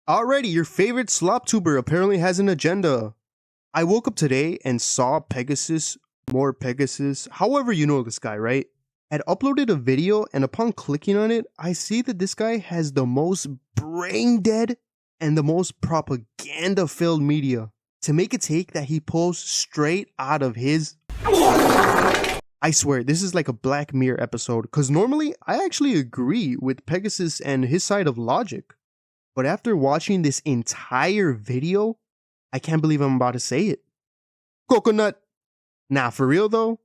Alrighty, your favorite slop tuber apparently has an agenda. I woke up today and saw Pegasus, Morepegasus, however you know this guy, right? Had uploaded a video, and upon clicking on it, I see that this guy has the most brain dead and the most propaganda filled media to make a take that he pulls straight out of his. I swear, this is like a Black Mirror episode, because normally I actually agree with Pegasus and his side of logic. But after watching this entire video, I can't believe I'm about to say it. Coconut. Nah, for real though,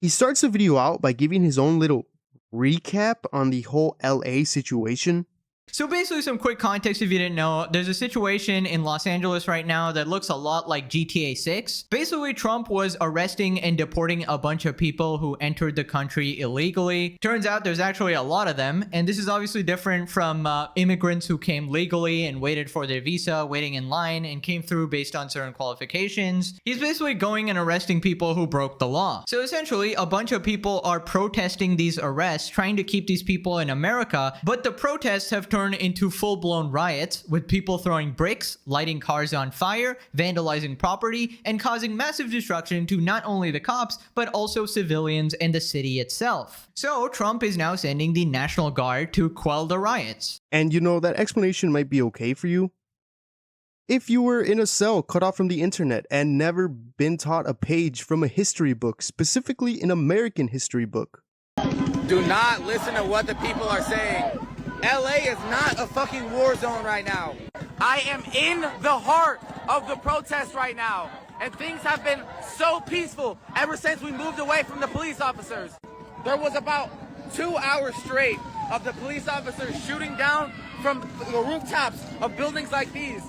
he starts the video out by giving his own little recap on the whole LA situation. So basically, some quick context if you didn't know, there's a situation in Los Angeles right now that looks a lot like GTA 6. Basically, Trump was arresting and deporting a bunch of people who entered the country illegally. Turns out there's actually a lot of them, and this is obviously different from immigrants who came legally and waited for their visa, waiting in line, and came through based on certain qualifications. He's basically going and arresting people who broke the law. So essentially, a bunch of people are protesting these arrests, trying to keep these people in America, but the protests have turned into full-blown riots with people throwing bricks, lighting cars on fire, vandalizing property, and causing massive destruction to not only the cops but also civilians and the city itself. So Trump is now sending the National Guard to quell the riots. And you know, that explanation might be okay for you if you were in a cell cut off from the internet and never been taught a page from a history book, specifically an American history book. Do not listen to what the people are saying. LA is not a fucking war zone right now. I am in the heart of the protest right now. And things have been so peaceful ever since we moved away from the police officers. There was about 2 hours straight of the police officers shooting down from the rooftops of buildings like these.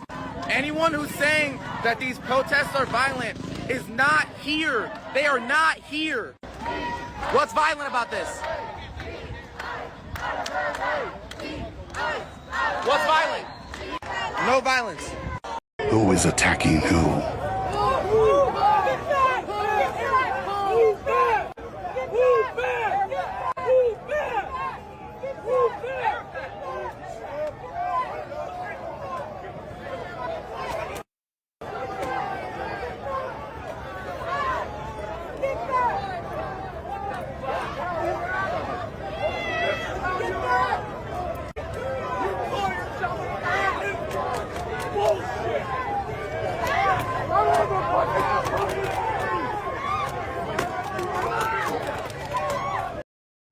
Anyone who's saying that these protests are violent is not here. They are not here. What's violent about this? What's violent? No violence. Who is attacking who?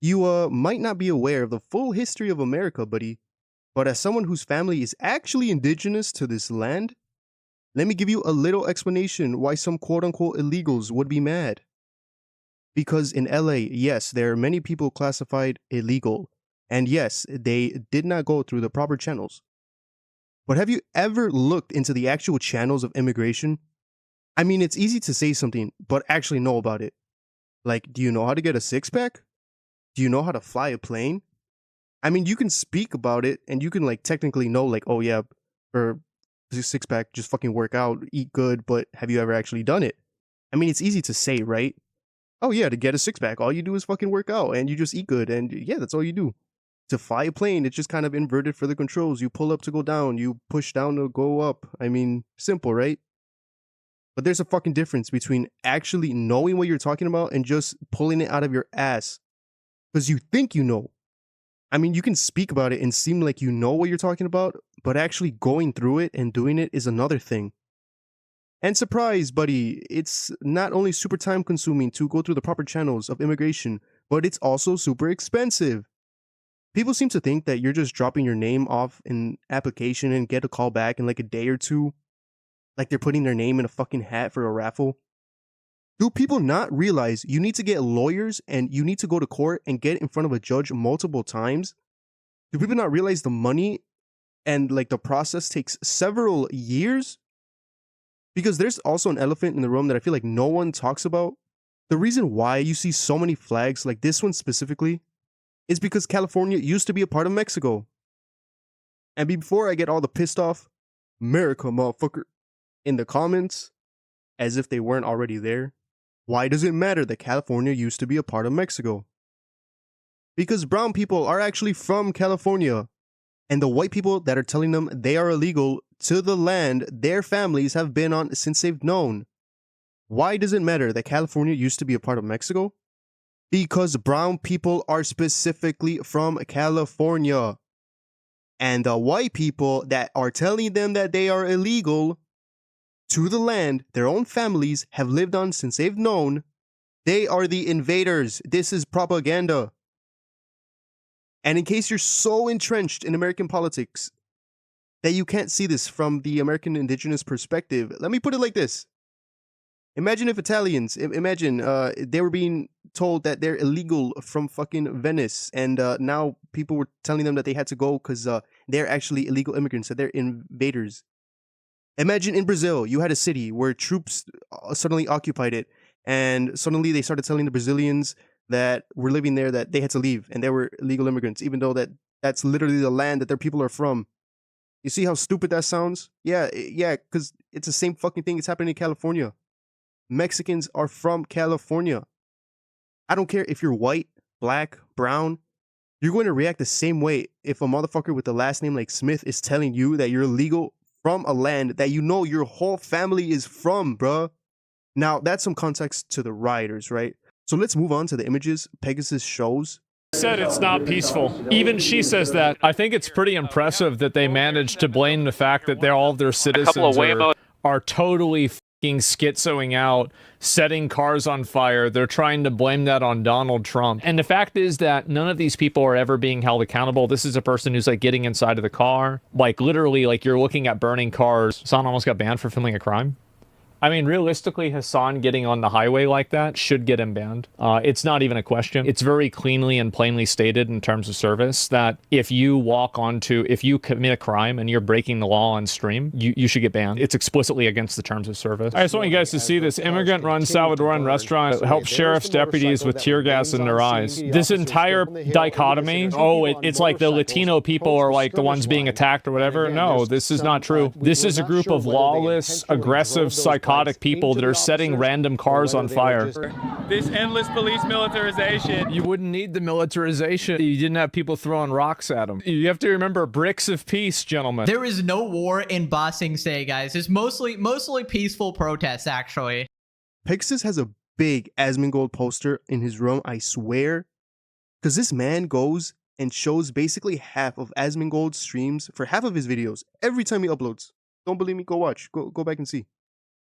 You might not be aware of the full history of America, buddy, but as someone whose family is actually indigenous to this land, let me give you a little explanation why some quote-unquote illegals would be mad. Because in LA, yes, there are many people classified illegal, and yes, they did not go through the proper channels. But have you ever looked into the actual channels of immigration? I mean, it's easy to say something, but actually know about it. Like, do you know how to get a six-pack? Do you know how to fly a plane? I mean, you can speak about it and you can like technically know like, oh yeah, for a six-pack, just fucking work out, eat good, but have you ever actually done it? I mean, it's easy to say, right? Oh yeah, to get a six-pack, all you do is fucking work out and you just eat good and yeah, that's all you do. To fly a plane, it's just kind of inverted for the controls. You pull up to go down, you push down to go up. I mean, simple, right? But there's a fucking difference between actually knowing what you're talking about and just pulling it out of your ass. Because you think you know. I mean, you can speak about it and seem like you know what you're talking about, but actually going through it and doing it is another thing. And surprise, buddy, it's not only super time consuming to go through the proper channels of immigration, but it's also super expensive. People seem to think that you're just dropping your name off an application and get a call back in like a day or two. Like they're putting their name in a fucking hat for a raffle. Do people not realize you need to get lawyers and you need to go to court and get in front of a judge multiple times? Do people not realize the money and like the process takes several years? Because there's also an elephant in the room that I feel like no one talks about. The reason why you see so many flags like this one specifically is because California used to be a part of Mexico. And before I get all the pissed off America motherfucker in the comments as if they weren't already there, why does it matter that California used to be a part of Mexico? Because brown people are actually from California. And the white people that are telling them they are illegal to the land their families have been on since they've known. Why does it matter that California used to be a part of Mexico? Because brown people are specifically from California. And the white people that are telling them that they are illegal to the land their own families have lived on since they've known, they are the invaders. This is propaganda. And in case you're so entrenched in American politics that you can't see this from the American indigenous perspective, let me put it like this. Imagine if Italians, they were being told that they're illegal from fucking Venice, and now people were telling them that they had to go because they're actually illegal immigrants, that they're invaders. Imagine in Brazil, you had a city where troops suddenly occupied it, and suddenly they started telling the Brazilians that were living there that they had to leave, and they were illegal immigrants, even though that's literally the land that their people are from. You see how stupid that sounds? Yeah, because it's the same fucking thing that's happening in California. Mexicans are from California. I don't care if you're white, black, brown. You're going to react the same way if a motherfucker with the last name like Smith is telling you that you're illegal from a land that you know your whole family is from, bruh. Now, that's some context to the rioters, right? So let's move on to the images Pegasus shows. Said it's not peaceful. Even she says that. I think it's pretty impressive that they managed to blame the fact that all of their citizens are totally schizoing out, setting cars on fire. They're trying to blame that on Donald Trump. And the fact is that none of these people are ever being held accountable. This is a person who's like getting inside of the car. Like literally, like you're looking at burning cars. Hasan almost got banned for filming a crime. I mean, realistically, Hasan getting on the highway like that should get him banned. It's not even a question. It's very cleanly and plainly stated in terms of service that if you commit a crime and you're breaking the law on stream, you should get banned. It's explicitly against the terms of service. I just want you guys to see this immigrant-run Salvadoran restaurant help sheriff's deputies with tear gas in their eyes. This entire dichotomy, it's like the Latino people are like the ones being attacked or whatever. No, this is not true. This is a group of lawless, aggressive, psychotic people that are setting random cars on fire. This endless police militarization. You wouldn't need the militarization. You didn't have people throwing rocks at them. You have to remember bricks of peace, gentlemen. There is no war in Ba Sing Se, guys. It's mostly peaceful protests, actually. Pegasus has a big Asmongold poster in his room, I swear. Because this man goes and shows basically half of Asmongold's streams for half of his videos every time he uploads. Don't believe me? Go watch. Go back and see.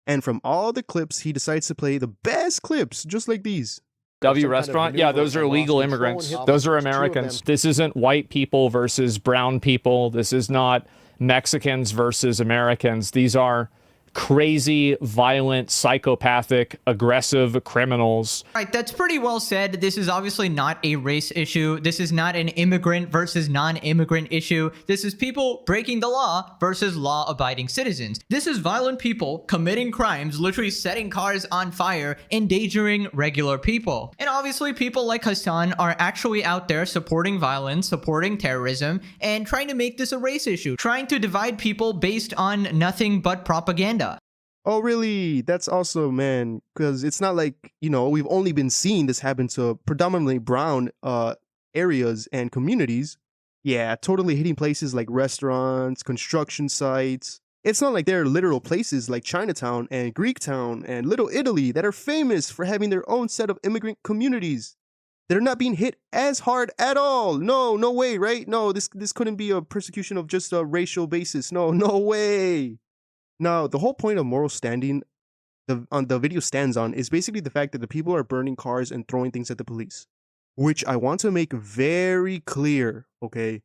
And from all the clips, he decides to play the best clips, just like these. W restaurant? Yeah, those are illegal immigrants. Those are Americans. This isn't white people versus brown people. This is not Mexicans versus Americans. These are crazy, violent, psychopathic, aggressive criminals. All right, that's pretty well said. This is obviously not a race issue. This is not an immigrant versus non-immigrant issue. This is people breaking the law versus law-abiding citizens. This is violent people committing crimes, literally setting cars on fire, endangering regular people. And obviously people like Hasan are actually out there supporting violence, supporting terrorism, and trying to make this a race issue, trying to divide people based on nothing but propaganda. Oh, really? That's awesome, man. Because it's not like, we've only been seeing this happen to predominantly brown areas and communities. Yeah, totally hitting places like restaurants, construction sites. It's not like there are literal places like Chinatown and Greektown and Little Italy that are famous for having their own set of immigrant communities that are not being hit as hard at all. No way, right? No, this couldn't be a persecution of just a racial basis. No way. Now, the whole point of moral standing the video stands on is basically the fact that the people are burning cars and throwing things at the police. Which I want to make very clear, okay?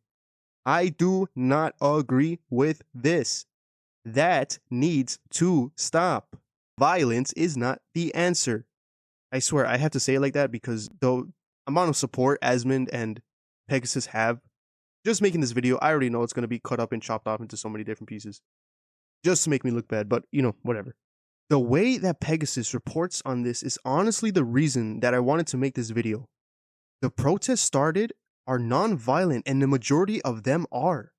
I do not agree with this. That needs to stop. Violence is not the answer. I swear, I have to say it like that because the amount of support Asmond and Pegasus have, just making this video, I already know it's going to be cut up and chopped off into so many different pieces. Just to make me look bad, but, whatever. The way that Pegasus reports on this is honestly the reason that I wanted to make this video. The protests started are non-violent, and the majority of them are.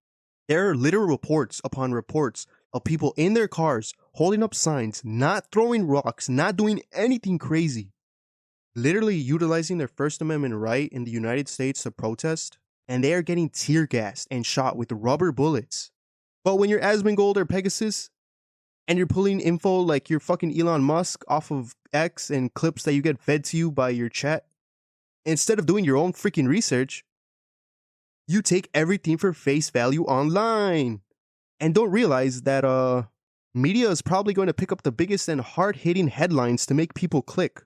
There are literal reports upon reports of people in their cars holding up signs, not throwing rocks, not doing anything crazy. Literally utilizing their First Amendment right in the United States to protest. and they are getting tear gassed and shot with rubber bullets. But when you're Asmongold or Pegasus, and you're pulling info like you're fucking Elon Musk off of X and clips that you get fed to you by your chat, instead of doing your own freaking research, you take everything for face value online. And don't realize that media is probably going to pick up the biggest and hard-hitting headlines to make people click.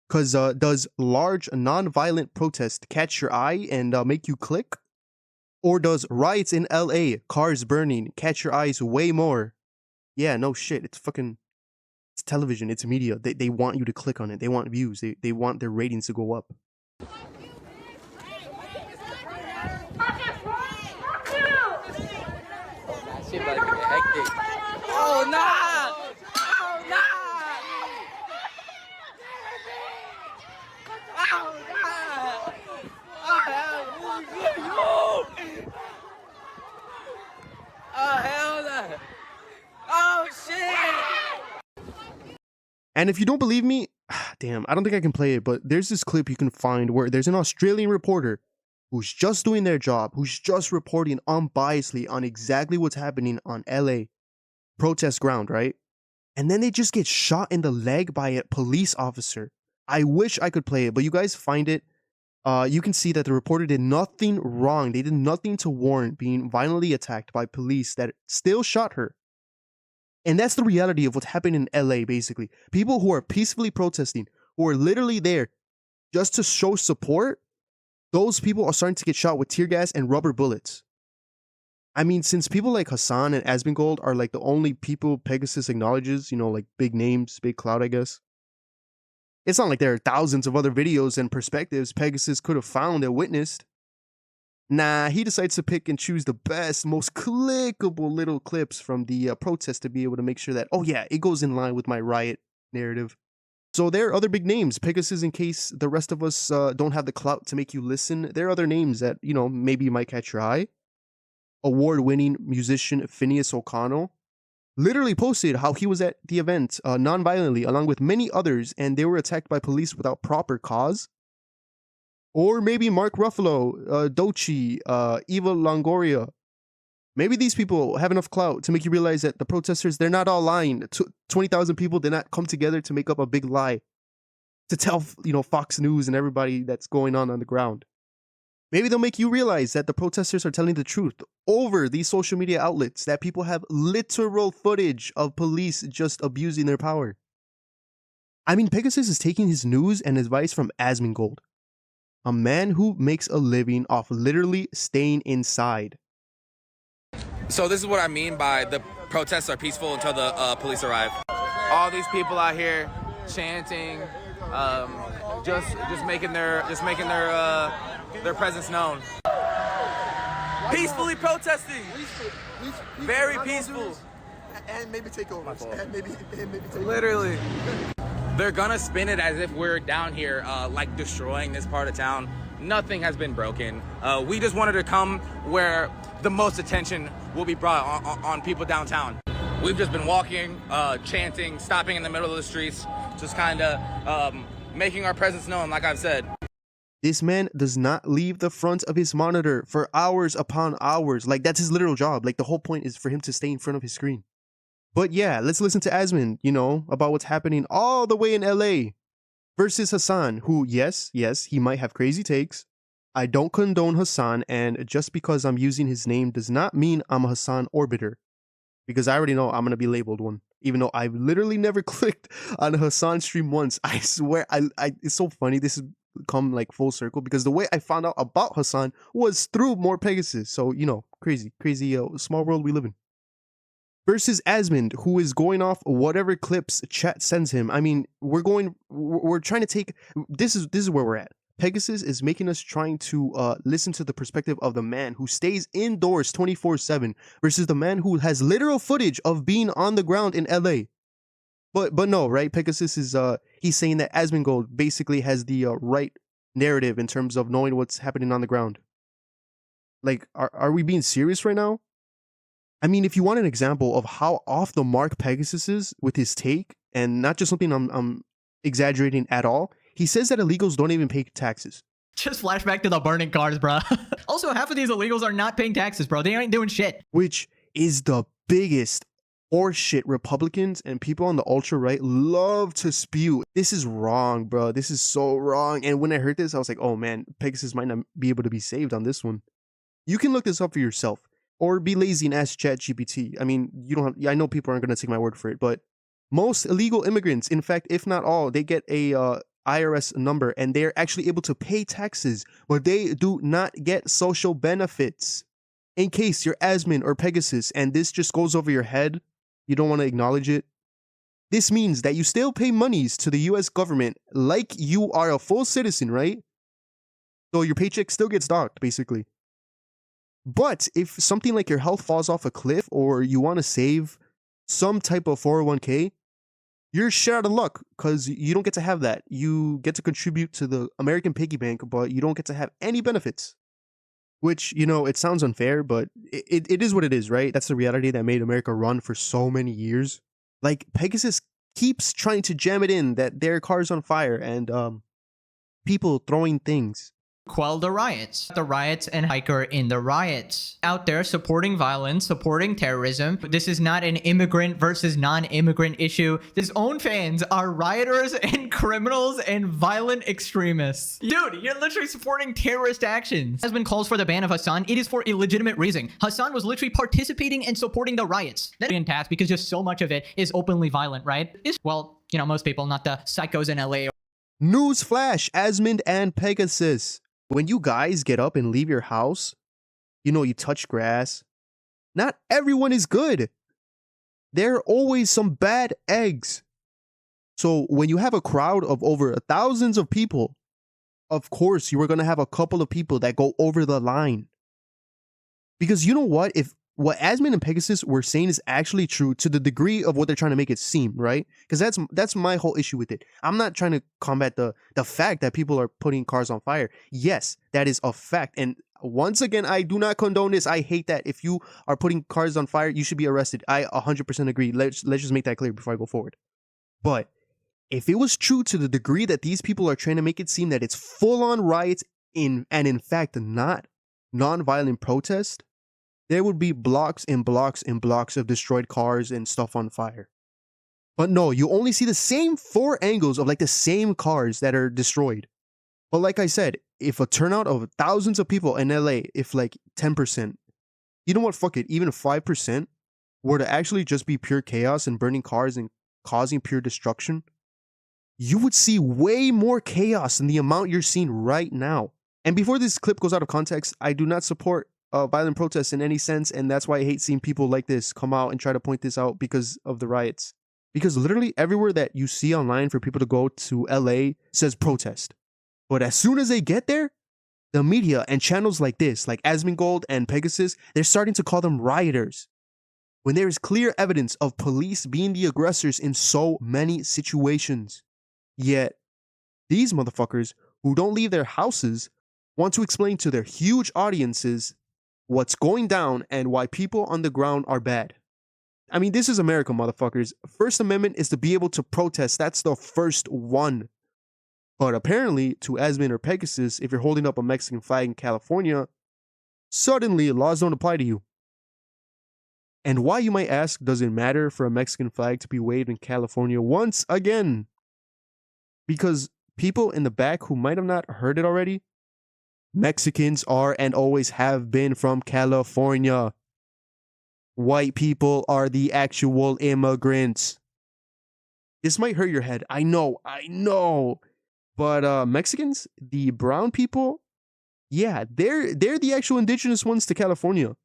Because does large non-violent protest catch your eye and make you click? Or does riots in LA, cars burning, catch your eyes way more? Yeah, no shit. It's television. It's media. They want you to click on it. They want views. They want their ratings to go up. Oh, nah! Oh, nah! Oh, nah! Oh, hell no! Oh, shit! And if you don't believe me, damn, I don't think I can play it, but there's this clip you can find where there's an Australian reporter who's just doing their job, who's just reporting unbiasedly on exactly what's happening on LA protest ground, right? And then they just get shot in the leg by a police officer. I wish I could play it, but you guys find it. You can see that the reporter did nothing wrong. They did nothing to warrant being violently attacked by police that still shot her. And that's the reality of what's happening in LA, basically. People who are peacefully protesting, who are literally there just to show support, those people are starting to get shot with tear gas and rubber bullets. I mean, since people like Hasan and Asmongold are like the only people Pegasus acknowledges, you know, like big names, big clout, I guess. It's not like there are thousands of other videos and perspectives Pegasus could have found and witnessed. Nah, he decides to pick and choose the best, most clickable little clips from the protest to be able to make sure that, oh yeah, it goes in line with my riot narrative. So there are other big names. Pegasus, in case the rest of us don't have the clout to make you listen, there are other names that, you know, maybe might catch your eye. Award-winning musician Phineas O'Connell literally posted how he was at the event non-violently along with many others and they were attacked by police without proper cause. Or maybe Mark Ruffalo, Dochi, Eva Longoria. Maybe these people have enough clout to make you realize that the protesters, they're not all lying. 20,000 people did not come together to make up a big lie. To tell, you know, Fox News and everybody that's going on the ground. Maybe they'll make you realize that the protesters are telling the truth over these social media outlets, that people have literal footage of police just abusing their power. I mean, Pegasus is taking his news and advice from Asmongold, a man who makes a living off literally staying inside. So this is what I mean by the protests are peaceful until the police arrive. All these people out here chanting, just making their presence known. Peacefully protesting. Very peaceful. And maybe takeovers. And maybe takeovers. Literally. They're gonna spin it as if we're down here, like destroying this part of town. Nothing has been broken. We just wanted to come where the most attention will be brought on people downtown. We've just been walking, chanting, stopping in the middle of the streets, just kind of making our presence known, like I've said. This man does not leave the front of his monitor for hours upon hours. Like, that's his literal job. Like, the whole point is for him to stay in front of his screen. But yeah, let's listen to Asmon, you know, about what's happening all the way in LA versus Hasan, who, yes, he might have crazy takes. I don't condone Hasan, and just because I'm using his name does not mean I'm a Hasan orbiter. Because I already know I'm going to be labeled one. Even though I've literally never clicked on a Hasan stream once. I swear, it's so funny. This has come like full circle because the way I found out about Hasan was through Morepegasus. So, you know, crazy small world we live in. Versus Asmon, who is going off whatever clips chat sends him. I mean, we're trying to take, this is where we're at. Pegasus is making us trying to listen to the perspective of the man who stays indoors 24/7 versus the man who has literal footage of being on the ground in LA. But no, right? Pegasus is he's saying that Asmongold basically has the right narrative in terms of knowing what's happening on the ground. Like, are we being serious right now? I mean, if you want an example of how off the mark Pegasus is with his take, and not just something I'm exaggerating at all, he says that illegals don't even pay taxes. Just flashback to the burning cars, bro. Also, half of these illegals are not paying taxes, bro. They ain't doing shit. Which is the biggest horseshit Republicans and people on the ultra right love to spew. This is wrong, bro. This is so wrong. And when I heard this, I was like, oh man, Pegasus might not be able to be saved on this one. You can look this up for yourself or be lazy and ask ChatGPT. I mean, you don't have, I know people aren't going to take my word for it, but most illegal immigrants, in fact, if not all, they get a IRS number and they're actually able to pay taxes, but they do not get social benefits. In case you're Asmon or Pegasus and this just goes over your head, you don't want to acknowledge it. This means that you still pay monies to the US government like you are a full citizen, right? So your paycheck still gets docked, basically. But if something like your health falls off a cliff or you want to save some type of 401k, you're shit out of luck because you don't get to have that. You get to contribute to the American piggy bank, but you don't get to have any benefits. Which, you know, it sounds unfair, but it is what it is, right? That's the reality that made America run for so many years. Like, Pegasus keeps trying to jam it in that their car's on fire and people throwing things. Quell the riots and hiker in the riots. Out there supporting violence, supporting terrorism. This is not an immigrant versus non-immigrant issue. His own fans are rioters and criminals and violent extremists. Dude, you're literally supporting terrorist actions. Asmon calls for the ban of Hasan. It is for a legitimate reason. Hasan was literally participating and supporting the riots. That's in task because just so much of it is openly violent, right? Well, you know, most people, not the psychos in LA. Newsflash, Asmon and Pegasus. When you guys get up and leave your house, you know, you touch grass. Not everyone is good. There are always some bad eggs. So when you have a crowd of over thousands of people, of course, you are going to have a couple of people that go over the line. Because you know what? If what Asmon and Pegasus were saying is actually true to the degree of what they're trying to make it seem, right? Because that's my whole issue with it. I'm not trying to combat the fact that people are putting cars on fire. Yes, that is a fact. And once again, I do not condone this. I hate that. If you are putting cars on fire, you should be arrested. I 100% agree. Let's just make that clear before I go forward. But if it was true to the degree that these people are trying to make it seem that it's full-on riots and in fact not non-violent protest, there would be blocks and blocks and blocks of destroyed cars and stuff on fire. But no, you only see the same 4 angles of like the same cars that are destroyed. But like I said, if a turnout of thousands of people in LA, if like 10%, you know what, fuck it, even 5% were to actually just be pure chaos and burning cars and causing pure destruction, you would see way more chaos than the amount you're seeing right now. And before this clip goes out of context, I do not support violent protests in any sense, and that's why I hate seeing people like this come out and try to point this out because of the riots. Because literally everywhere that you see online for people to go to LA says protest. But as soon as they get there, the media and channels like this, like Asmongold and Pegasus, they're starting to call them rioters. When there is clear evidence of police being the aggressors in so many situations. Yet, these motherfuckers who don't leave their houses want to explain to their huge audiences what's going down and why people on the ground are bad. I mean, this is America, motherfuckers. First Amendment is to be able to protest. That's the first one. But apparently, to Asmon or Pegasus, if you're holding up a Mexican flag in California, suddenly laws don't apply to you. And why, you might ask, does it matter for a Mexican flag to be waved in California once again? Because people in the back who might have not heard it already, Mexicans are and always have been from California. White people are the actual immigrants. This might hurt your head. I know. But Mexicans, the brown people, yeah, they're the actual indigenous ones to California.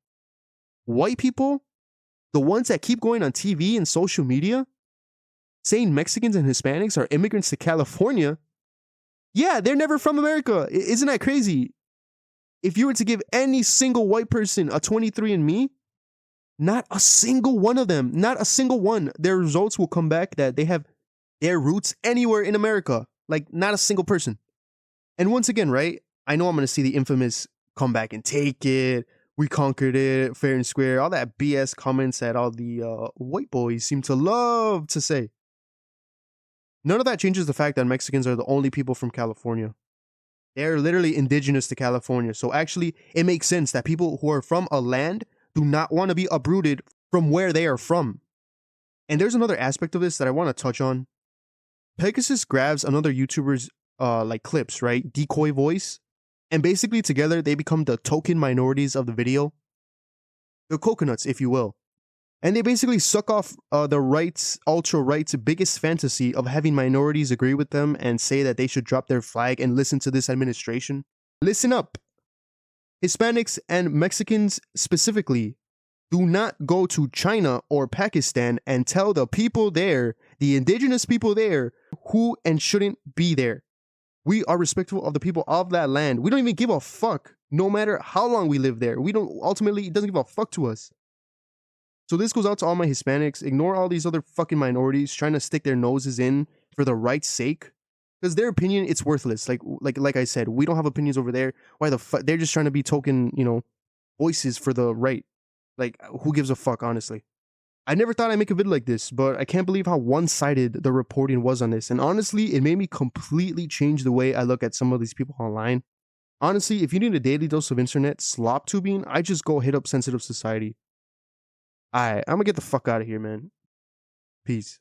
White people, the ones that keep going on TV and social media, saying Mexicans and Hispanics are immigrants to California, yeah, they're never from America. Isn't that crazy? If you were to give any single white person a 23andMe, not a single one of them, not a single one, their results will come back that they have their roots anywhere in America. Like, not a single person. And once again, right, I know I'm going to see the infamous come back and take it, we conquered it, fair and square, all that BS comments that all the white boys seem to love to say. None of that changes the fact that Mexicans are the only people from California. They're literally indigenous to California. So actually, it makes sense that people who are from a land do not want to be uprooted from where they are from. And there's another aspect of this that I want to touch on. Pegasus grabs another YouTuber's like clips, right? Decoy voice. And basically together they become the token minorities of the video. The coconuts, if you will. And they basically suck off the right's, ultra-right's biggest fantasy of having minorities agree with them and say that they should drop their flag and listen to this administration. Listen up. Hispanics and Mexicans specifically do not go to China or Pakistan and tell the people there, the indigenous people there, who and shouldn't be there. We are respectful of the people of that land. We don't even give a fuck, no matter how long we live there. We don't, ultimately, it doesn't give a fuck to us. So this goes out to all my Hispanics. Ignore all these other fucking minorities trying to stick their noses in for the right's sake. Because their opinion, it's worthless. Like I said, we don't have opinions over there. Why the fuck? They're just trying to be token, you know, voices for the right. Like, who gives a fuck, honestly? I never thought I'd make a video like this, but I can't believe how one-sided the reporting was on this. And honestly, it made me completely change the way I look at some of these people online. Honestly, if you need a daily dose of internet slop tubing, I just go hit up Sensitive Society. Alright, I'm gonna get the fuck out of here, man. Peace.